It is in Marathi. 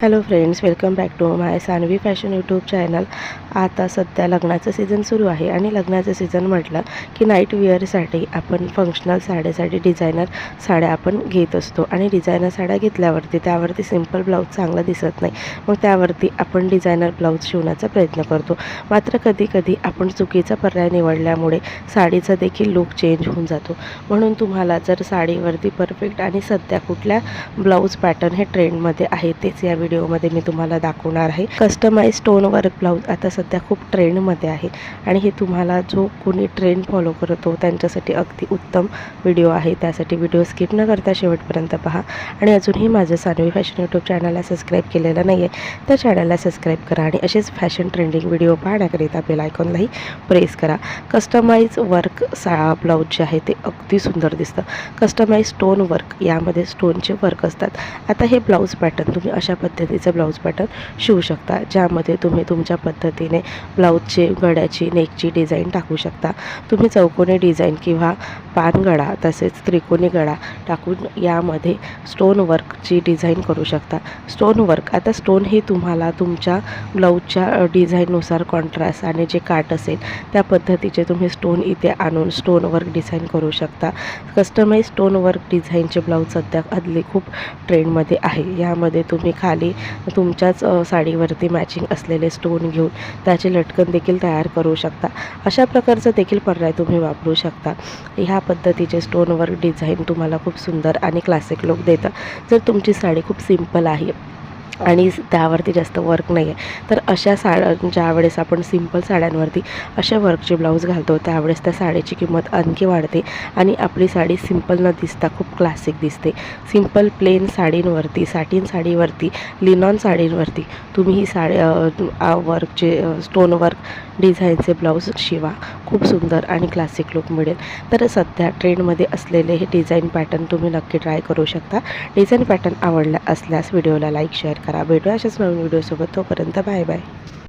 Hello friends, welcome back to my Sanvi fashion YouTube channel. आता सध्या लग्नाचं सीझन सुरू आहे आणि लग्नाचं सीझन म्हटलं की नाईट वेअरसाठी आपण फंक्शनल साड्यासाठी डिझायनर साड्या आपण घेत असतो आणि डिझायनर साड्या घेतल्यावरती त्यावरती सिंपल ब्लाऊज चांगला दिसत नाही. मग त्यावरती आपण डिझायनर ब्लाऊज शिवण्याचा प्रयत्न करतो. मात्र कधीकधी आपण चुकीचा पर्याय निवडल्यामुळे साडीचा देखील लूक चेंज होऊन जातो. म्हणून तुम्हाला जर साडीवरती परफेक्ट आणि सध्या कुठल्या ब्लाऊज पॅटर्न हे ट्रेंडमध्ये आहे तेच या व्हिडिओमध्ये मी तुम्हाला दाखवणार आहे. कस्टमाइज स्टोन वर्क ब्लाऊज आता सध्या खूप ट्रेंडमध्ये आहे आणि हे तुम्हाला जो कोणी ट्रेंड फॉलो करतो त्यांच्यासाठी अगदी उत्तम व्हिडिओ आहे. त्यासाठी व्हिडिओ स्किप न करता शेवटपर्यंत पहा आणि अजूनही माझं सानवी फॅशन यूट्यूब चॅनलला सबस्क्राईब केलेलं नाही आहे तर चॅनलला सबस्क्राईब करा आणि असेच फॅशन ट्रेंडिंग व्हिडिओ पाहण्याकरिता बेल आयकॉनलाही प्रेस करा. कस्टमाइज वर्क ब्लाऊज जे आहे ते अगदी सुंदर दिसतं. कस्टमाइज स्टोन वर्क, यामध्ये स्टोनचे वर्क असतात. आता हे ब्लाऊज पॅटर्न तुम्ही अशा पद्धतीचं ब्लाऊज पॅटर्न शिवू शकता, ज्यामध्ये तुम्ही तुमच्या पद्धतीने ब्लाऊजचे गळ्याची नेकची डिझाईन टाकू शकता. तुम्ही चौकोनी डिझाईन किंवा पानगळा तसेच त्रिकोणी गळा टाकून यामध्ये स्टोन वर्कची डिझाईन करू शकता. स्टोन वर्क, आता स्टोन हे तुम्हाला तुमच्या ब्लाऊजच्या डिझाईननुसार कॉन्ट्रास्ट आणि जे काट असेल त्या पद्धतीचे तुम्ही स्टोन इथे आणून स्टोन वर्क डिझाईन करू शकता. कस्टमाइज स्टोन वर्क डिझाईनचे ब्लाऊज सध्या हल्ली खूप ट्रेंडमध्ये आहे. यामध्ये तुम्ही खाली तुमच्याच साडीवरती मॅचिंग असलेले स्टोन घेऊन त्याचे लटकन देखील तयार करू शकता. अशा प्रकारचा देखील पर्याय तुम्ही वापरू शकता. ह्या पद्धतीचे स्टोन वर्क डिझाईन तुम्हाला खूप सुंदर आणि क्लासिक लुक देतं. जर तुमची साडी खूप सिंपल आहे आणि त्यावरती जास्त वर्क नाही आहे तर अशा ज्यावेळेस आपण सिंपल साड्यांवरती अशा वर्कचे ब्लाऊज घालतो त्यावेळेस त्या साडीची किंमत आणखी वाढते आणि आपली साडी सिंपल न दिसता खूप क्लासिक दिसते. सिंपल प्लेन साडींवरती, सॅटिन साडीवरती, लिनॉन साडींवरती तुम्ही ही वर्कचे स्टोन वर्क डिझाईनचे ब्लाऊज शिवा. खूप सुंदर आणि क्लासिक लुक मिळेल. तर सध्या ट्रेंडमध्ये असलेले हे डिझाईन पॅटर्न तुम्ही नक्की ट्राय करू शकता. डिझाईन पॅटर्न आवडला असल्यास व्हिडिओला लाईक शेअर करा. भेटूया अशाच नवीन व्हिडिओसोबत. तोपर्यंत बाय बाय.